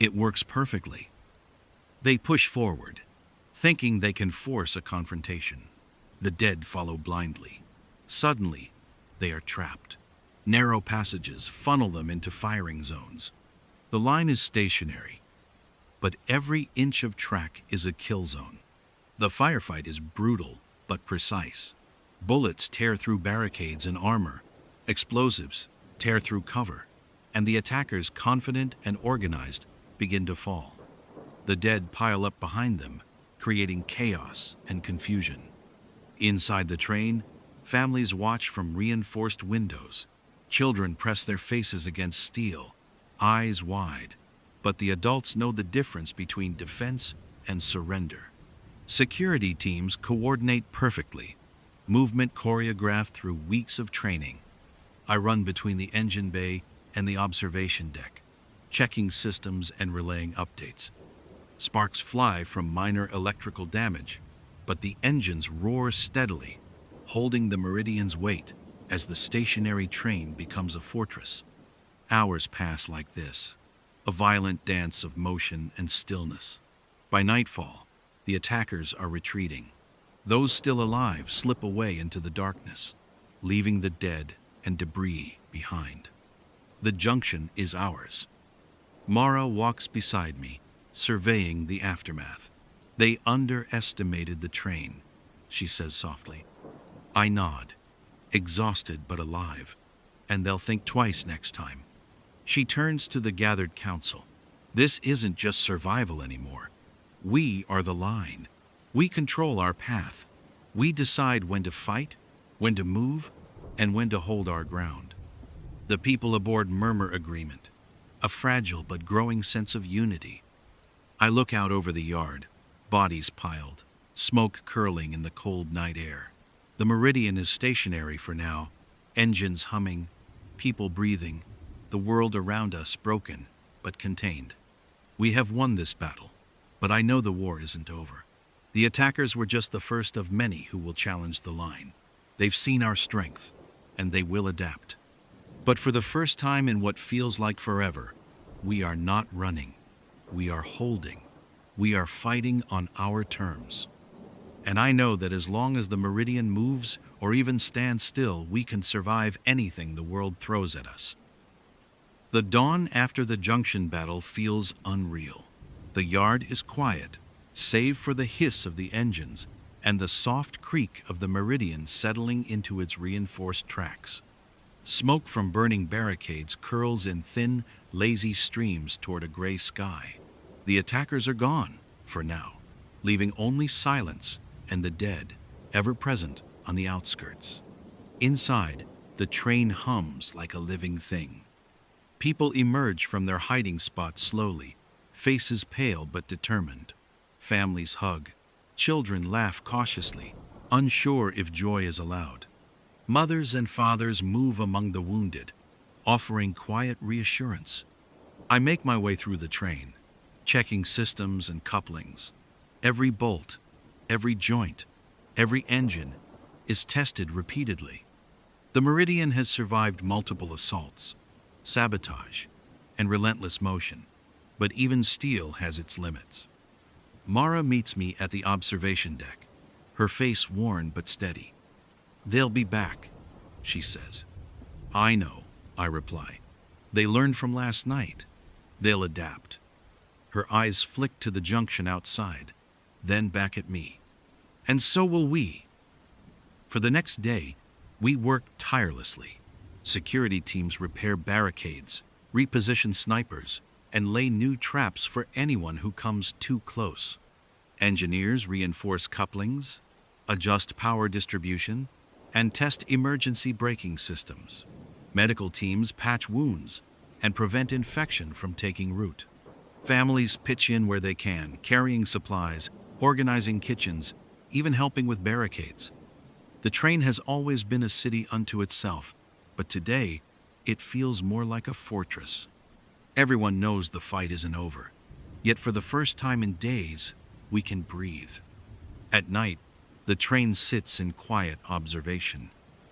It works perfectly. They push forward, thinking they can force a confrontation. The dead follow blindly. Suddenly, they are trapped. Narrow passages funnel them into firing zones. The line is stationary, but every inch of track is a kill zone. The firefight is brutal but precise. Bullets tear through barricades and armor. Explosives tear through cover, and the attackers, confident and organized, begin to fall. The dead pile up behind them, creating chaos and confusion. Inside the train, families watch from reinforced windows. Children press their faces against steel, eyes wide. But the adults know the difference between defense and surrender. Security teams coordinate perfectly, movement choreographed through weeks of training. I run between the engine bay and the observation deck, checking systems and relaying updates. Sparks fly from minor electrical damage, but the engines roar steadily, holding the Meridian's weight as the stationary train becomes a fortress. Hours pass like this, a violent dance of motion and stillness. By nightfall, the attackers are retreating. Those still alive slip away into the darkness, leaving the dead and debris behind. The junction is ours. Mara walks beside me, surveying the aftermath. They underestimated the train, she says softly. I nod, exhausted but alive, and they'll think twice next time. She turns to the gathered council. This isn't just survival anymore. We are the line. We control our path. We decide when to fight, when to move, and when to hold our ground. The people aboard murmur agreement, a fragile but growing sense of unity. I look out over the yard, bodies piled, smoke curling in the cold night air. The Meridian is stationary for now, engines humming, people breathing, the world around us broken but contained. We have won this battle, but I know the war isn't over. The attackers were just the first of many who will challenge the line. They've seen our strength, and they will adapt. But for the first time in what feels like forever, we are not running. We are holding. We are fighting on our terms. And I know that as long as the Meridian moves or even stands still, we can survive anything the world throws at us. The dawn after the junction battle feels unreal. The yard is quiet, save for the hiss of the engines and the soft creak of the Meridian settling into its reinforced tracks. Smoke from burning barricades curls in thin, lazy streams toward a gray sky. The attackers are gone, for now, leaving only silence and the dead, ever present on the outskirts. Inside, the train hums like a living thing. People emerge from their hiding spots slowly, faces pale but determined. Families hug. Children laugh cautiously, unsure if joy is allowed. Mothers and fathers move among the wounded, offering quiet reassurance. I make my way through the train, checking systems and couplings. Every bolt, every joint, every engine is tested repeatedly. The Meridian has survived multiple assaults, sabotage, and relentless motion, but even steel has its limits. Mara meets me at the observation deck, her face worn but steady. They'll be back, she says. I know, I reply. They learned from last night. They'll adapt. Her eyes flick to the junction outside, then back at me. And so will we. For the next day, we work tirelessly. Security teams repair barricades, reposition snipers, and lay new traps for anyone who comes too close. Engineers reinforce couplings, adjust power distribution, and test emergency braking systems. Medical teams patch wounds and prevent infection from taking root. Families pitch in where they can, carrying supplies, organizing kitchens, even helping with barricades. The train has always been a city unto itself, but today it feels more like a fortress. Everyone knows the fight isn't over, yet for the first time in days, we can breathe. At night, the train sits in quiet observation.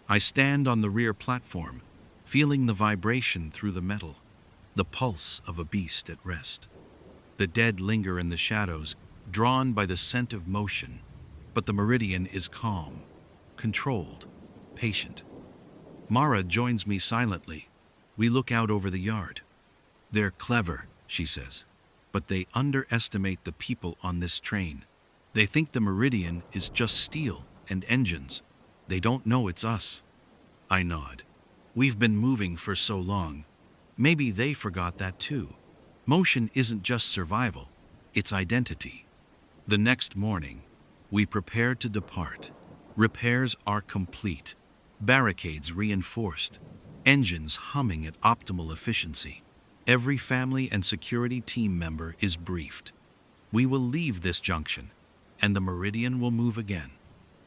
I stand on the rear platform, feeling the vibration through the metal, the pulse of a beast at rest. The dead linger in the shadows, drawn by the scent of motion, but the Meridian is calm, controlled, patient. Mara joins me silently. We look out over the yard. They're clever, she says, but they underestimate the people on this train. They think the Meridian is just steel and engines. They don't know it's us. I nod. We've been moving for so long. Maybe they forgot that too. Motion isn't just survival, it's identity. The next morning, we prepare to depart. Repairs are complete. Barricades reinforced. Engines humming at optimal efficiency. Every family and security team member is briefed. We will leave this junction, and the Meridian will move again.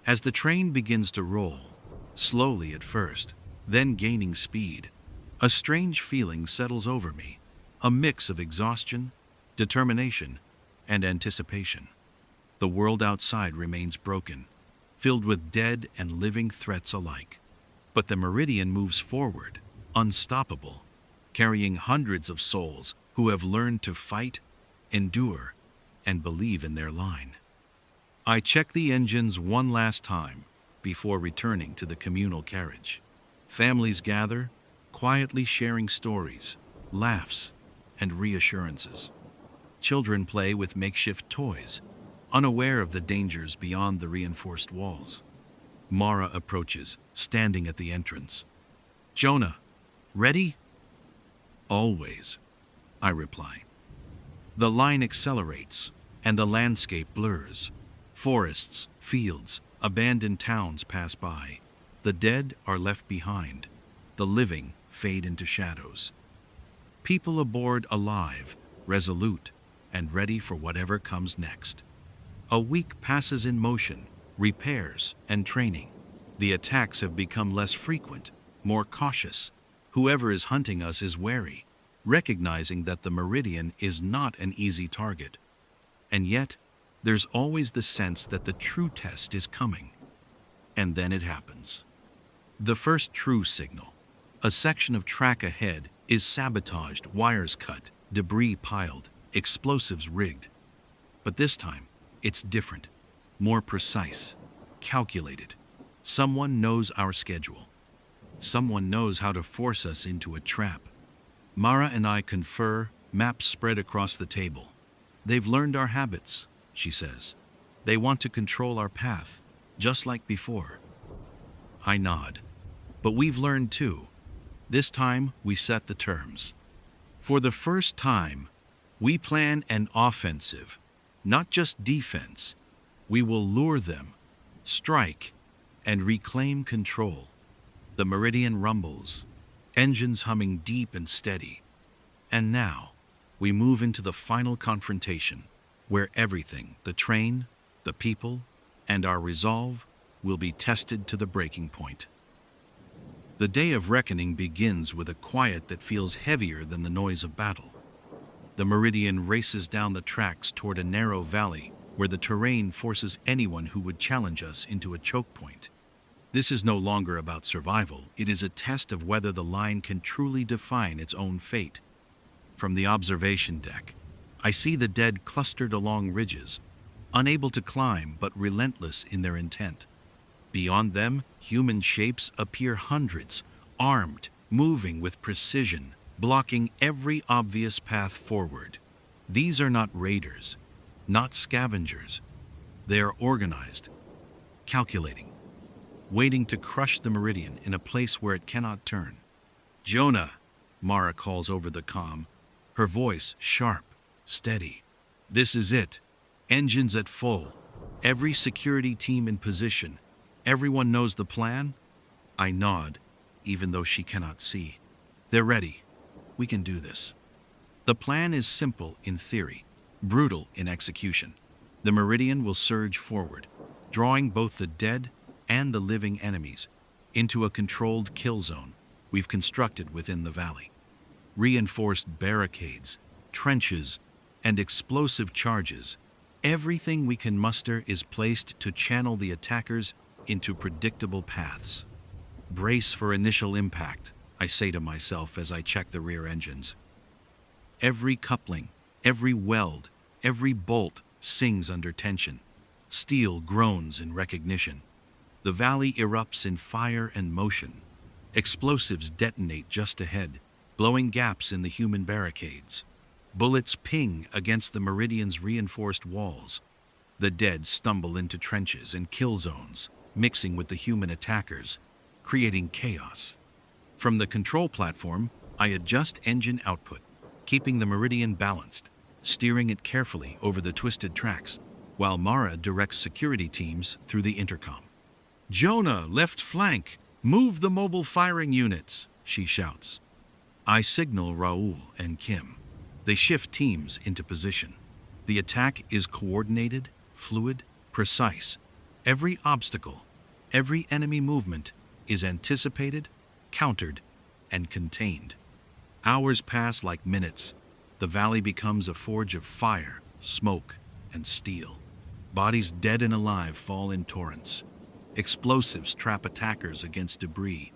As the train begins to roll, slowly at first, then gaining speed, a strange feeling settles over me, a mix of exhaustion, determination, and anticipation. The world outside remains broken, filled with dead and living threats alike. But the Meridian moves forward, unstoppable, carrying hundreds of souls who have learned to fight, endure, and believe in their line. I check the engines one last time before returning to the communal carriage. Families gather, quietly sharing stories, laughs, and reassurances. Children play with makeshift toys, unaware of the dangers beyond the reinforced walls. Mara approaches, standing at the entrance. "Jonah, ready?" "Always," I reply. The line accelerates, and the landscape blurs. Forests, fields, abandoned towns pass by. The dead are left behind. The living fade into shadows. People aboard alive, resolute, and ready for whatever comes next. A week passes in motion, repairs, and training. The attacks have become less frequent, more cautious. Whoever is hunting us is wary, recognizing that the Meridian is not an easy target. And yet, there's always the sense that the true test is coming. And then it happens. The first true signal. A section of track ahead is sabotaged, wires cut, debris piled, explosives rigged. But this time, it's different, more precise, calculated. Someone knows our schedule. Someone knows how to force us into a trap. Mara and I confer, maps spread across the table. "They've learned our habits," she says. "They want to control our path, just like before." I nod. "But we've learned too. This time we set the terms. For the first time, we plan an offensive, not just defense. We will lure them, strike, and reclaim control." The Meridian rumbles, engines humming deep and steady. And now, we move into the final confrontation, where everything, the train, the people, and our resolve, will be tested to the breaking point. The day of reckoning begins with a quiet that feels heavier than the noise of battle. The Meridian races down the tracks toward a narrow valley where the terrain forces anyone who would challenge us into a choke point. This is no longer about survival. It is a test of whether the line can truly define its own fate. From the observation deck, I see the dead clustered along ridges, unable to climb but relentless in their intent. Beyond them, human shapes appear hundreds, armed, moving with precision, blocking every obvious path forward. These are not raiders, not scavengers. They are organized, calculating, waiting to crush the Meridian in a place where it cannot turn. "Jonah," Mara calls over the comm, her voice sharp, steady. "This is it. Engines at full. Every security team in position. Everyone knows the plan?" I nod, even though she cannot see. "They're ready. We can do this." The plan is simple in theory, brutal in execution. The Meridian will surge forward, drawing both the dead and the living enemies into a controlled kill zone we've constructed within the valley. Reinforced barricades, trenches, and explosive charges, everything we can muster is placed to channel the attackers into predictable paths. "Brace for initial impact," I say to myself as I check the rear engines. Every coupling, every weld, every bolt sings under tension. Steel groans in recognition. The valley erupts in fire and motion. Explosives detonate just ahead, blowing gaps in the human barricades. Bullets ping against the Meridian's reinforced walls. The dead stumble into trenches and kill zones, mixing with the human attackers, creating chaos. From the control platform, I adjust engine output, keeping the Meridian balanced, steering it carefully over the twisted tracks, while Mara directs security teams through the intercom. "Jonah, left flank! Move the mobile firing units!" she shouts. I signal Raoul and Kim. They shift teams into position. The attack is coordinated, fluid, precise. Every obstacle, every enemy movement is anticipated, countered, and contained. Hours pass like minutes. The valley becomes a forge of fire, smoke, and steel. Bodies dead and alive fall in torrents. Explosives trap attackers against debris.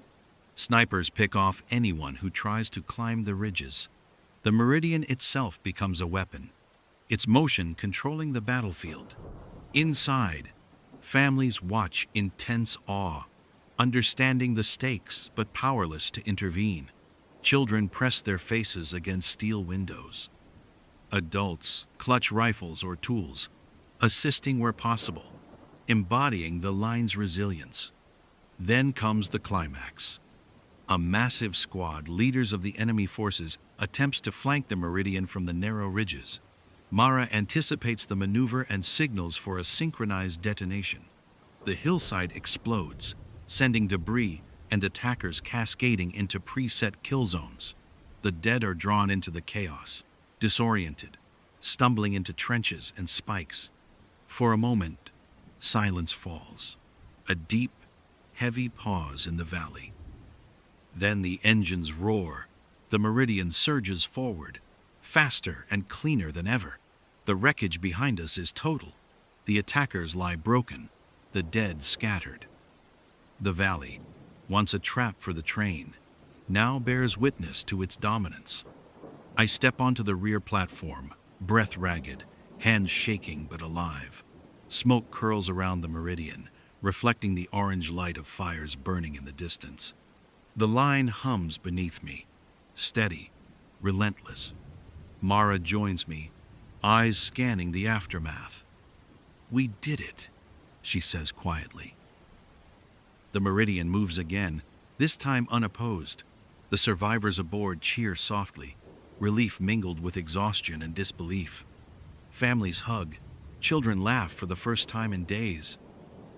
Snipers pick off anyone who tries to climb the ridges. The Meridian itself becomes a weapon, its motion controlling the battlefield. Inside, families watch in tense awe, understanding the stakes but powerless to intervene. Children press their faces against steel windows. Adults clutch rifles or tools, assisting where possible, embodying the line's resilience. Then comes the climax. A massive squad, leaders of the enemy forces, attempts to flank the Meridian from the narrow ridges. Mara anticipates the maneuver and signals for a synchronized detonation. The hillside explodes, sending debris and attackers cascading into preset kill zones. The dead are drawn into the chaos, disoriented, stumbling into trenches and spikes. For a moment, silence falls. A deep, heavy pause in the valley. Then the engines roar. The Meridian surges forward, faster and cleaner than ever. The wreckage behind us is total. The attackers lie broken, the dead scattered. The valley, once a trap for the train, now bears witness to its dominance. I step onto the rear platform, breath ragged, hands shaking but alive. Smoke curls around the Meridian, reflecting the orange light of fires burning in the distance. The line hums beneath me, steady, relentless. Mara joins me, eyes scanning the aftermath. "We did it," she says quietly. The Meridian moves again, this time unopposed. The survivors aboard cheer softly, relief mingled with exhaustion and disbelief. Families hug, children laugh for the first time in days.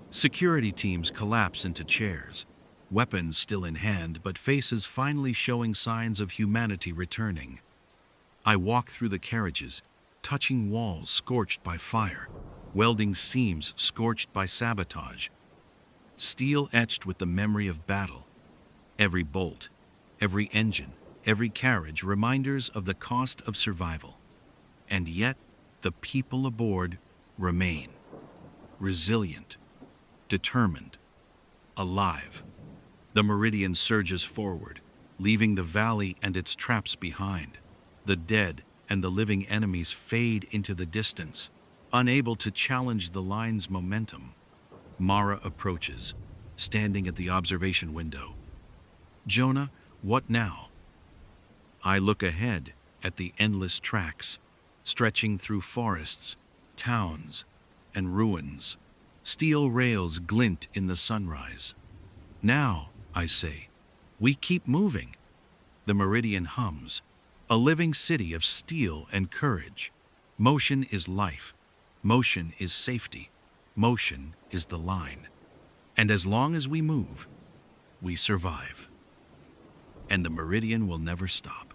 Security teams collapse into chairs, weapons still in hand but faces finally showing signs of humanity returning. I walk through the carriages, touching walls scorched by fire, welding seams scorched by sabotage. Steel etched with the memory of battle. Every bolt, every engine, every carriage reminders of the cost of survival. And yet, the people aboard remain. Resilient, determined, alive. The Meridian surges forward, leaving the valley and its traps behind. The dead and the living enemies fade into the distance, unable to challenge the line's momentum. Mara approaches, standing at the observation window. "Jonah, what now?" I look ahead at the endless tracks, stretching through forests, towns, and ruins. Steel rails glint in the sunrise. "Now," I say, "we keep moving." The Meridian hums, a living city of steel and courage. Motion is life. Motion is safety. Motion is the line. And as long as we move, we survive. And the Meridian will never stop.